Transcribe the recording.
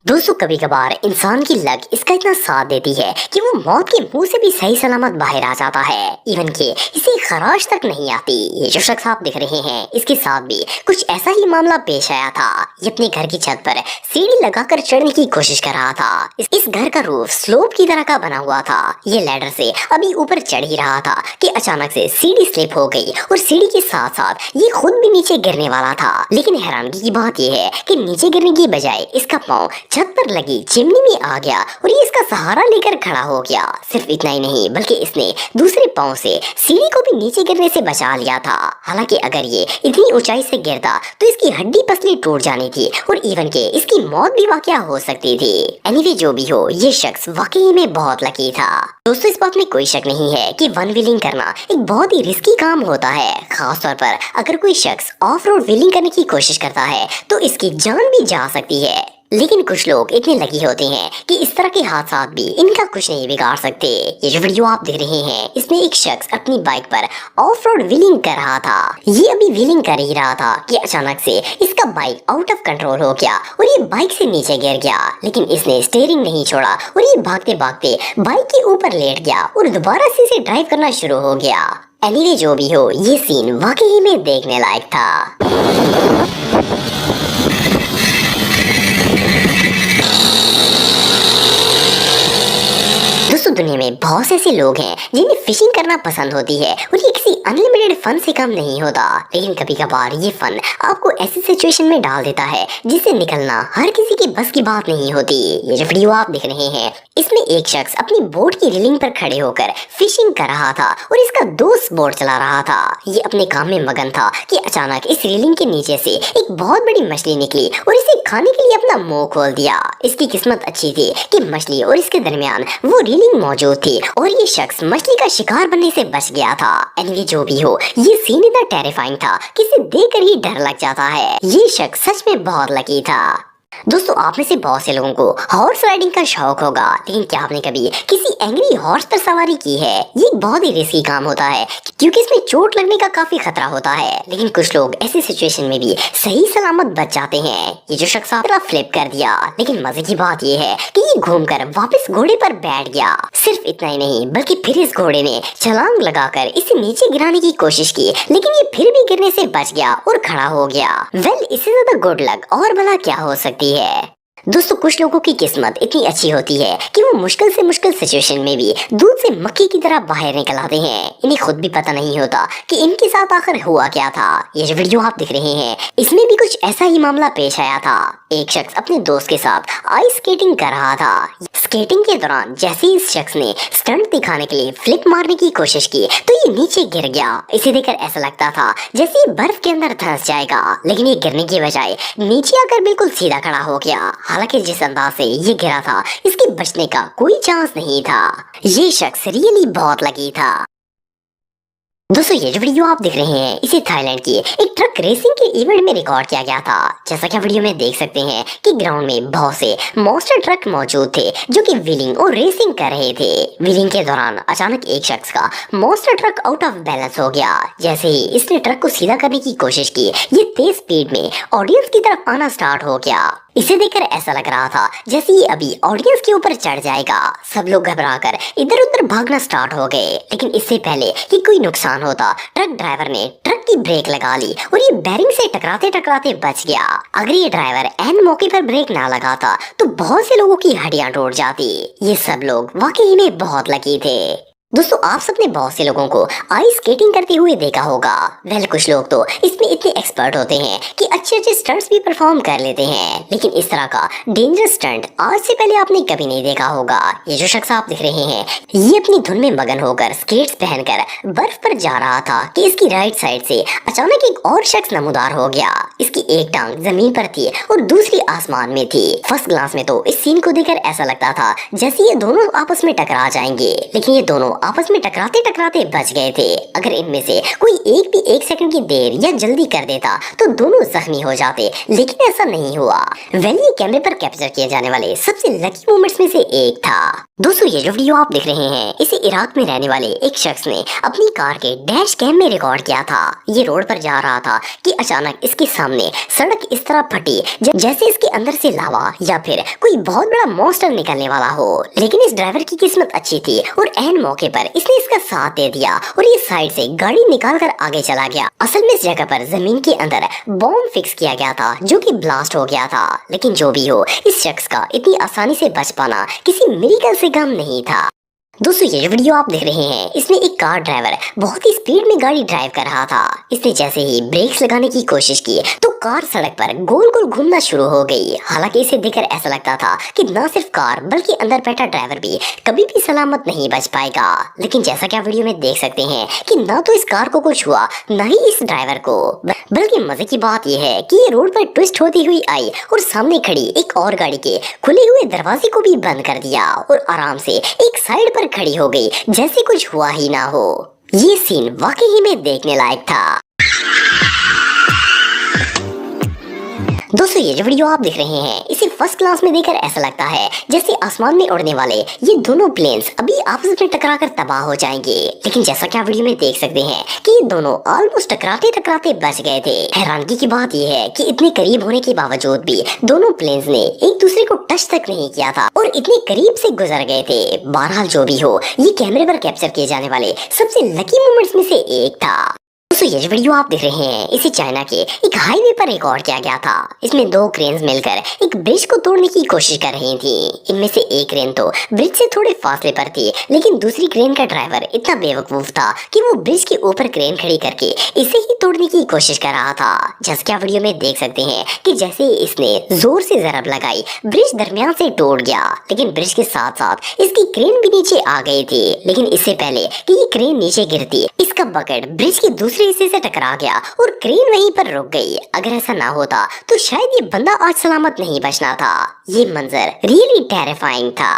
दोस्तों कभी कभार इंसान की लक इसका इतना साथ देती है कि वो मौत के मुंह से भी सही सलामत बाहर आ जाता है। इवन के इसे खराश तक नहीं आती। ये जो शख्स आप दिख रहे हैं इसके साथ भी कुछ ऐसा ही मामला पेश आया था। ये अपने घर की छत पर सीढ़ी लगाकर चढ़ने की कोशिश कर रहा था। इस घर का रूफ स्लोप की तरह का बना हुआ था। ये लैडर से अभी ऊपर चढ़ ही रहा था कि अचानक से सीढ़ी स्लिप हो गई और सीढ़ी के साथ साथ ये खुद भी नीचे गिरने वाला था। लेकिन हैरानगी की बात यह है कि नीचे गिरने की बजाय इसका पाँव छत पर लगी चिमनी में आ गया और ये इसका सहारा लेकर खड़ा हो गया। सिर्फ इतना ही नहीं बल्कि इसने दूसरे पांव से सीढ़ी को भी नीचे गिरने से बचा लिया था। हालांकि अगर ये इतनी ऊंचाई से गिरता तो इसकी हड्डी पसली टूट जानी थी और इवन के इसकी मौत भी वाकया हो सकती थी। एनीवे जो भी हो ये शख्स वाकई में बहुत लकी था। दोस्तों इस बात में कोई शक नहीं है कि वन व्हीलिंग करना एक बहुत ही रिस्की काम होता है। खासतौर पर अगर कोई शख्स ऑफ रोड व्हीलिंग करने की कोशिश करता है तो इसकी जान भी जा सकती है। लेकिन कुछ लोग इतने लकी होते हैं कि इस तरह के हादसा भी इनका कुछ नहीं बिगाड़ सकते। ये जो वीडियो आप देख रहे हैं इसमें एक शख्स अपनी बाइक पर ऑफ रोड व्हीलिंग कर रहा था। ये अभी व्हीलिंग कर ही रहा था कि अचानक से इसका बाइक आउट ऑफ कंट्रोल हो गया और ये बाइक से नीचे गिर गया। लेकिन इसने स्टीयरिंग नहीं छोड़ा और ये भागते भागते बाइक के ऊपर लेट गया और दोबारा से इसे ड्राइव करना शुरू हो गया। एनीवे जो भी हो ये सीन वाकई में देखने लायक था। दोस्तों दुनिया में बहुत से ऐसे लोग हैं जिन्हें फिशिंग करना पसंद होती है और ये किसी अनलिमिटेड फन से कम नहीं होता। लेकिन कभी कभार ये फन आपको ऐसी सिचुएशन में डाल देता है जिससे निकलना हर किसी की बस की बात नहीं होती। ये जो वीडियो आप देख रहे हैं इसमें एक शख्स अपनी बोट की रेलिंग पर खड़े होकर फिशिंग कर रहा था और इसका दोस्त बोट चला रहा था। ये अपने काम में मगन था कि अचानक इस रेलिंग के नीचे से एक बहुत बड़ी मछली निकली और इसे खाने के लिए अपना मुंह खोल दिया। इसकी किस्मत अच्छी थी कि मछली और इसके दरमियान वो रेलिंग मौजूद थी और ये शख्स मछली का शिकार बनने से बच गया था। एनीवे जो भी हो ये सीन इतना टेरिफाइंग था कि इसे देखकर ही डर लग जाता है। ये शख्स सच में बहुत लकी था। दोस्तों आप में से बहुत से लोगों को हॉर्स राइडिंग का शौक होगा, लेकिन क्या आपने कभी किसी एंग्री हॉर्स पर सवारी की है? ये एक बहुत ही रिस्की काम होता है क्योंकि इसमें चोट लगने का काफी खतरा होता है। लेकिन कुछ लोग ऐसी सिचुएशन में भी सही सलामत बच जाते हैं। ये जो शख्स आपने फ्लिप कर दिया, लेकिन मजे की बात ये है कि ये घूमकर वापस घोड़े पर बैठ गया। सिर्फ इतना ही नहीं बल्कि फिर इस घोड़े ने छलांग लगाकर इसे नीचे गिराने की कोशिश की, लेकिन ये फिर भी गिरने से बच गया और खड़ा हो गया। वेल इससे ज्यादा गुड लक और भला क्या हो सकती है। दोस्तों कुछ लोगों की किस्मत इतनी अच्छी होती है कि वो मुश्किल से मुश्किल सिचुएशन में भी दूध से मक्खी की तरह बाहर निकल आते हैं। इन्हें खुद भी पता नहीं होता कि इनके साथ आखिर हुआ क्या था। ये जो वीडियो आप देख रहे हैं इसमें भी कुछ ऐसा ही मामला पेश आया था। एक शख्स अपने दोस्त के साथ आइस स्केटिंग कर रहा था। स्केटिंग के दौरान जैसे ही इस शख्स ने स्टंट दिखाने के लिए फ्लिप मारने की कोशिश की तो ये नीचे गिर गया। इसे देखकर ऐसा लगता था जैसे ये बर्फ के अंदर धंस जाएगा, लेकिन ये गिरने की बजाय नीचे आकर बिल्कुल सीधा खड़ा हो गया। हालांकि जिस अंदाज से ये गिरा था इसके बचने का कोई चांस नहीं था। ये शख्स रियली बहुत लकी था। दोस्तों ये जो वीडियो आप देख रहे हैं इसे थाईलैंड की एक ट्रक रेसिंग के इवेंट में रिकॉर्ड किया गया था। जैसा कि वीडियो में देख सकते हैं कि ग्राउंड में बहुत से मॉन्स्टर ट्रक मौजूद थे जो कि व्हीलिंग और रेसिंग कर रहे थे। व्हीलिंग के दौरान अचानक एक शख्स का monster truck out of balance हो गया। जैसे ही इसने ट्रक को सीधा करने की कोशिश की ये तेज स्पीड में ऑडियंस की तरफ आना स्टार्ट हो गया। इसे देखकर ऐसा लग रहा था जैसे ये अभी ऑडियंस के ऊपर चढ़ जाएगा। सब लोग घबराकर इधर उधर भागना स्टार्ट हो गए, लेकिन इससे पहले कि कोई नुकसान होता ट्रक ड्राइवर ने ट्रक की ब्रेक लगा ली और ये बैरिंग से टकराते टकराते बच गया। अगर ये ड्राइवर एन मौके पर ब्रेक ना लगाता तो बहुत से लोगों की हड्डियां टूट जाती। ये सब लोग वाकई में बहुत लकी थे। दोस्तों आप सबने बहुत से लोगों को आइस स्केटिंग करते हुए देखा होगा। वेल कुछ लोग तो इसमें इतने एक्सपर्ट होते हैं कि अच्छे अच्छे स्टंट्स भी परफॉर्म कर लेते हैं, लेकिन इस तरह का डेंजरस स्टंट आज से पहले आपने कभी नहीं देखा होगा। ये जो शख्स आप दिख रहे हैं ये अपनी धुन में मगन होकर स्केट्स पहनकर बर्फ पर जा रहा था कि इसकी राइट साइड से अचानक एक और शख्स नमूदार हो गया। इसकी एक टांग जमीन पर थी और दूसरी आसमान में थी। फर्स्ट ग्लांस में तो इस सीन को देखकर ऐसा लगता था जैसे ये दोनों आपस में टकरा जाएंगे, लेकिन ये दोनों आपस में टकराते टकराते बच गए थे। अगर इनमें से कोई एक भी 1 सेकंड की देर या जल्दी कर देता तो दोनों जख्मी हो जाते, लेकिन ऐसा नहीं हुआ। वेल ये कैमरे पर कैप्चर किए जाने वाले सबसे लकी मोमेंट्स में से एक था। दोस्तों ये जो वीडियो आप देख रहे हैं इसे इराक में रहने वाले एक शख्स ने अपनी कार के डैश कैम में रिकॉर्ड किया था। ये रोड पर जा रहा था कि अचानक इसके सामने सड़क इस तरह फटी जैसे इसके अंदर से लावा या फिर कोई बहुत बड़ा मॉन्स्टर निकलने वाला हो। लेकिन इस ड्राइवर की किस्मत अच्छी थी और ऐन मौके पर इसने इसका साथ दे दिया और ये साइड से गाड़ी निकाल कर आगे चला गया। असल में इस जगह पर जमीन के अंदर बॉम्ब फिक्स किया गया था जो कि ब्लास्ट हो गया था। लेकिन जो भी हो, इस शख्स का इतनी आसानी से बच पाना किसी मिरेकल से कम नहीं था। दोस्तों ये जो वीडियो आप देख रहे हैं इसमें एक कार ड्राइवर बहुत ही स्पीड में गाड़ी ड्राइव कर रहा था। इसने जैसे ही ब्रेक्स लगाने की कोशिश की तो कार सड़क पर गोल गोल घूमना शुरू हो गई। हालांकि इसे देखकर ऐसा लगता था कि न सिर्फ कार बल्कि अंदर बैठा ड्राइवर भी कभी भी सलामत नहीं बच पाएगा। लेकिन जैसा कि आप वीडियो में देख सकते हैं कि न तो इस कार को कुछ हुआ न ही इस ड्राइवर को, बल्कि मजे की बात यह है कि ये रोड पर ट्विस्ट होती हुई आई और सामने खड़ी एक और गाड़ी के खुले हुए दरवाजे को भी बंद कर दिया और आराम से एक साइड पर खड़ी हो गई जैसे कुछ हुआ ही ना हो। ये सीन वाकई में देखने लायक था। दोस्तों ये जो वीडियो आप देख रहे हैं इसे फर्स्ट क्लास में देखकर ऐसा लगता है जैसे आसमान में उड़ने वाले ये दोनों प्लेन्स अभी आपस में टकराकर तबाह हो जाएंगे। लेकिन जैसा कि आप वीडियो में देख सकते हैं कि ये दोनों ऑलमोस्ट टकराते टकराते बच गए थे। हैरानगी की बात यह है कि इतने करीब होने के बावजूद भी दोनों प्लेन्स ने एक दूसरे को टच तक नहीं किया था और इतने करीब से गुजर गए थे। बहरहाल जो भी हो, ये कैमरे पर कैप्चर किए जाने वाले सबसे लकी मोमेंट्स में से एक था। दोस्तों ये जो वीडियो आप देख रहे हैं इसे चाइना के एक हाईवे पर रिकॉर्ड किया गया था। इसमें 2 क्रेन्स मिलकर एक ब्रिज को तोड़ने की कोशिश कर रही थी। इनमें से एक क्रेन तो ब्रिज से थोड़े फासले पर थी, लेकिन दूसरी क्रेन का ड्राइवर इतना बेवकूफ था कि वो ब्रिज के ऊपर क्रेन खड़ी करके इसे ही तोड़ने की कोशिश कर रहा था। जैसे कि आप वीडियो में देख सकते हैं कि जैसे इसने जोर से जरब लगाई ब्रिज दरमियान से टूट गया, लेकिन ब्रिज के साथ साथ इसकी क्रेन भी नीचे आ गई थी। लेकिन इससे पहले कि ये क्रेन नीचे गिरती इसका बकेट ब्रिज के दूसरे हिस्से से टकरा गया और क्रेन वहीं पर रुक गई। अगर ऐसा ना होता तो शायद ये बंदा आज सलामत नहीं बचना था। ये मंजर रियली टेरिफाइंग था।